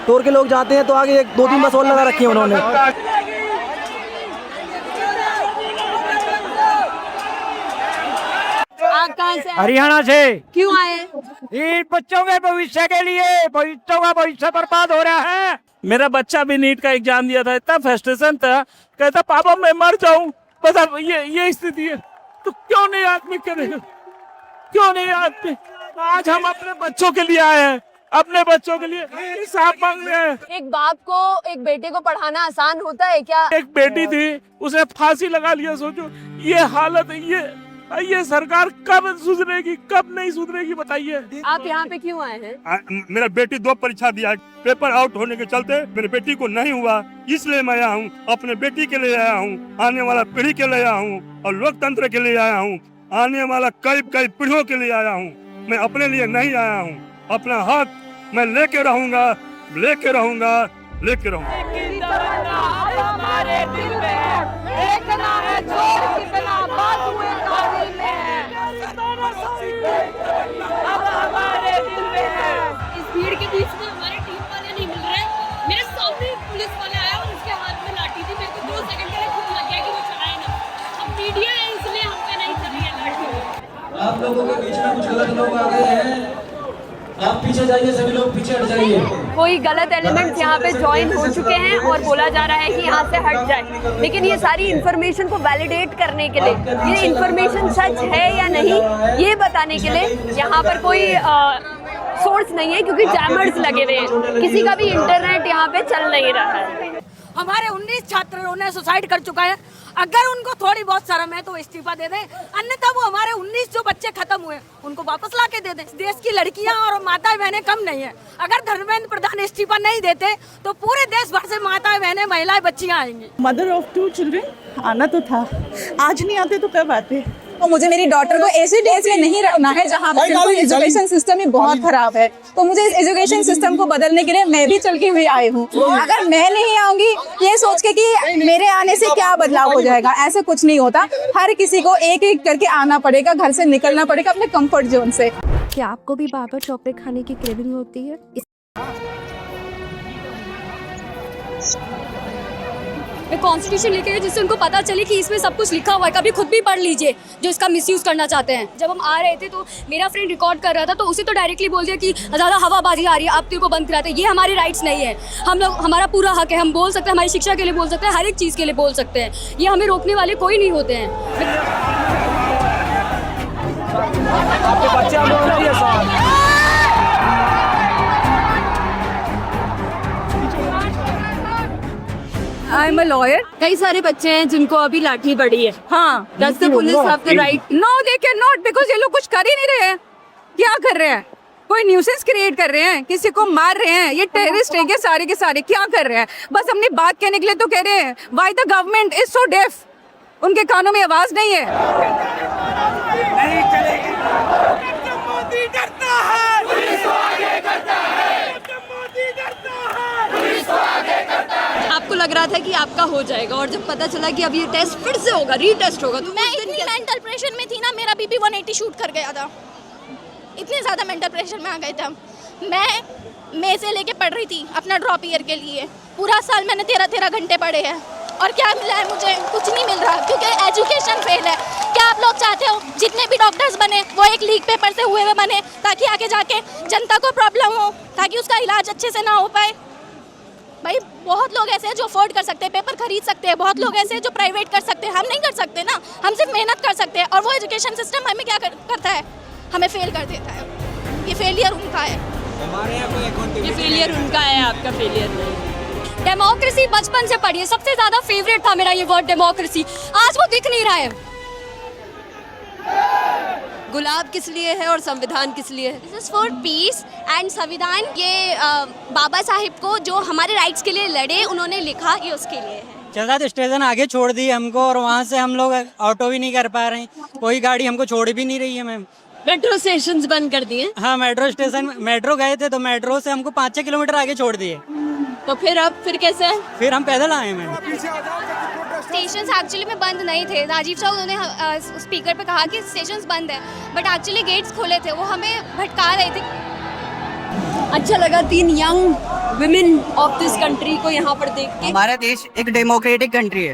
तोड़ के लोग जाते हैं तो आगे एक 2-3 बस और लगा रखी है उन्होंने। आप कहाँ से आए? हरियाणा से। क्यों आए? इन बच्चों के भविष्य के लिए, बच्चों का भविष्य बर्बाद हो रहा है। मेरा बच्चा भी नीट का एग्जाम दिया था, इतना फ्रस्ट्रेशन था, कहता पापा मैं मर जाऊं, बस अब ये स्थिति है। तो क्यों नहीं आदमी करेगा, क्यों नहीं आदमी? आज हम अपने बच्चों के लिए आए हैं, अपने बच्चों के लिए इंसाफ मांग रहे हैं। एक बाप को एक बेटे को पढ़ाना आसान होता है क्या? एक बेटी थी, उसे फांसी लगा लिया। सोचो ये हालत, ये सरकार कब सुधरेगी, कब नहीं सुधरेगी बताइए। आप यहाँ पे क्यों आए हैं? मेरा बेटी 2 परीक्षा दिया, पेपर आउट होने के चलते मेरे बेटी को नहीं हुआ, इसलिए मैं आया हूँ। अपने बेटी के लिए आया हूँ, आने वाला पीढ़ी के लिए आया हूँ और लोकतंत्र के लिए आया हूँ, आने वाला कई पीढ़ियों के लिए आया हूँ। मैं अपने लिए नहीं आया हूँ। अपना हक मैं लेके रहूंगा, लेके रहूंगा, लेके रहूंगा। इस भीड़ के बीच में हमारे टीम वाले नहीं मिल रहे। मेरे सामने पुलिस वाला आया और उसके हाथ में लाठी थी। मेरे को 2 सेकंड के लिए खुद लग गया कि वो चलाए ना। अब मीडिया है इसलिए हम पे नहीं चल रही है लाठी। आप लोगों के बीच में कुछ गलत लोग आ गए हैं, आप पीछे जाइए, सभी लोग पीछे हट जाइए। कोई गलत एलिमेंट्स यहाँ पे ज्वाइन हो चुके हैं और बोला जा रहा है कि यहाँ से हट जाए, लेकिन ये सारी इन्फॉर्मेशन को वैलिडेट करने के लिए, ये इन्फॉर्मेशन सच है या नहीं ये बताने के लिए यहाँ पर कोई सोर्स नहीं है, क्योंकि जैमर्स लगे हुए हैं। किसी का भी इंटरनेट यहाँ पे चल नहीं रहा है। हमारे 19 छात्रों ने सुसाइड कर चुका है। अगर उनको थोड़ी बहुत शर्म है तो इस्तीफा दे दें, अन्यथा वो हमारे 19 जो बच्चे खत्म हुए उनको वापस ला के दे दें। देश की लड़कियां और माताएं बहनें कम नहीं है। अगर धर्मेंद्र प्रधान इस्तीफा नहीं देते तो पूरे देश भर से माताएं बहनें महिलाएं बच्चियां आएंगी। मदर ऑफ 2 चिल्ड्रन आना तो था, आज नहीं आते तो कब आते। तो मुझे मेरी डॉटर को ऐसे डेज में नहीं रखना है जहाँ पर एजुकेशन सिस्टम ही बहुत खराब है। तो मुझे इस एजुकेशन सिस्टम को बदलने के लिए मैं भी चल के हुई आई हूँ। अगर मैं नहीं आऊंगी ये सोच के कि मेरे आने से क्या बदलाव हो जाएगा, ऐसे कुछ नहीं होता। हर किसी को एक एक करके आना पड़ेगा, घर से निकलना पड़ेगा अपने कंफर्ट जोन से। क्या आपको भी बार बार चॉकलेट खाने की क्रेविंग होती है? मैं कॉन्स्टिट्यूशन लेके गई जिससे उनको पता चले कि इसमें सब कुछ लिखा हुआ है। कभी खुद भी पढ़ लीजिए जो इसका मिसयूज करना चाहते हैं। जब हम आ रहे थे तो मेरा फ्रेंड रिकॉर्ड कर रहा था तो उसे तो डायरेक्टली बोल दिया कि ज़्यादा हवाबाजी आ रही है, आप तेरे को बंद कराते हैं। ये हमारे राइट्स नहीं है। हम लोग, हमारा पूरा हक है, हम बोल सकते हैं, हमारी शिक्षा के लिए बोल सकते हैं, हर एक चीज़ के लिए बोल सकते हैं। ये हमें रोकने वाले कोई नहीं होते हैं। आपके बच्चे हम लोग नहीं है साहब। I am a lawyer. कई सारे बच्चे हैं जिनको अभी लाठी पड़ी है। हाँ, Does the police have the right? No they can not, because ये लोग कुछ कर ही नहीं रहे हैं। क्या कर रहे हैं? कोई न्यूसेंस क्रिएट कर रहे हैं, किसी को मार रहे हैं। ये टेररिस्ट है क्या सारे के सारे? क्या कर रहे हैं? बस अपनी बात कहने के लिए तो कह रहे हैं। Why the government is so deaf? उनके कानों में आवाज नहीं है। नहीं चलेगी। मोदी डरता है, पुलिस को आगे करता है। मोदी डरता है, पुलिस को आगे करता है। आपको लग रहा था कि आपका हो जाएगा और जब पता चला कि अब ये टेस्ट फिर से होगा, रीटेस्ट होगा, तो मैं इतनी मेंटल प्रेशर में थी ना, मेरा बीपी 180 शूट कर गया था। इतने ज़्यादा मेंटल प्रेशर में आ गए थे हम। मैं मई से लेके पढ़ रही थी अपना ड्रॉप ईयर के लिए। पूरा साल मैंने 13 घंटे पढ़े हैं और क्या मिला है मुझे? कुछ नहीं मिल रहा, क्योंकि एजुकेशन फेल है। क्या आप लोग चाहते हो जितने भी डॉक्टर्स बने वो एक लीक पेपर से हुए बने, ताकि आगे जाके जनता को प्रॉब्लम हो, ताकि उसका इलाज अच्छे से ना हो पाए? भाई बहुत लोग ऐसे हैं जो अफोर्ड कर सकते हैं, पेपर खरीद सकते हैं। बहुत लोग ऐसे हैं जो प्राइवेट कर सकते हैं, हम नहीं कर सकते ना। हम सिर्फ मेहनत कर सकते हैं और वो एजुकेशन सिस्टम हमें क्या करता है? हमें फेल कर देता है। ये फेलियर उनका है। ये फेलियर उनका है, आपका फेलियर नहीं। डेमोक्रेसी बचपन से पढ़ी है, सबसे ज्यादा फेवरेट था मेरा ये वर्ड डेमोक्रेसी। आज वो दिख नहीं रहा है। गुलाब किस लिए है और संविधान किस लिए है? This is for piece and संविधान। ये बाबा साहिब को जो हमारे राइट्स के लिए लड़े, उन्होंने लिखा, ये उसके लिए है। चौराहा स्टेशन आगे छोड़ दिए हमको और वहाँ से हम लोग ऑटो भी नहीं कर पा रहे हैं। कोई गाड़ी हमको छोड़ भी नहीं रही है मैम। मेट्रो स्टेशन बंद कर दिए? हाँ, मेट्रो स्टेशन, मेट्रो गए थे तो मेट्रो से हमको 5-6 किलोमीटर आगे छोड़ दिए। तो फिर कैसे? फिर हम पैदल आए मैम। स्टेशंस एक्चुअली में बंद नहीं थे। राजीव साहब उन्होंने स्पीकर पे कहा कि स्टेशंस बंद है, बट एक्चुअली गेट्स खुले थे। वो हमें भटका रहे थे। अच्छा लगा 3 young women of this country को यहाँ पर देख के? हमारा देश एक डेमोक्रेटिक कंट्री है,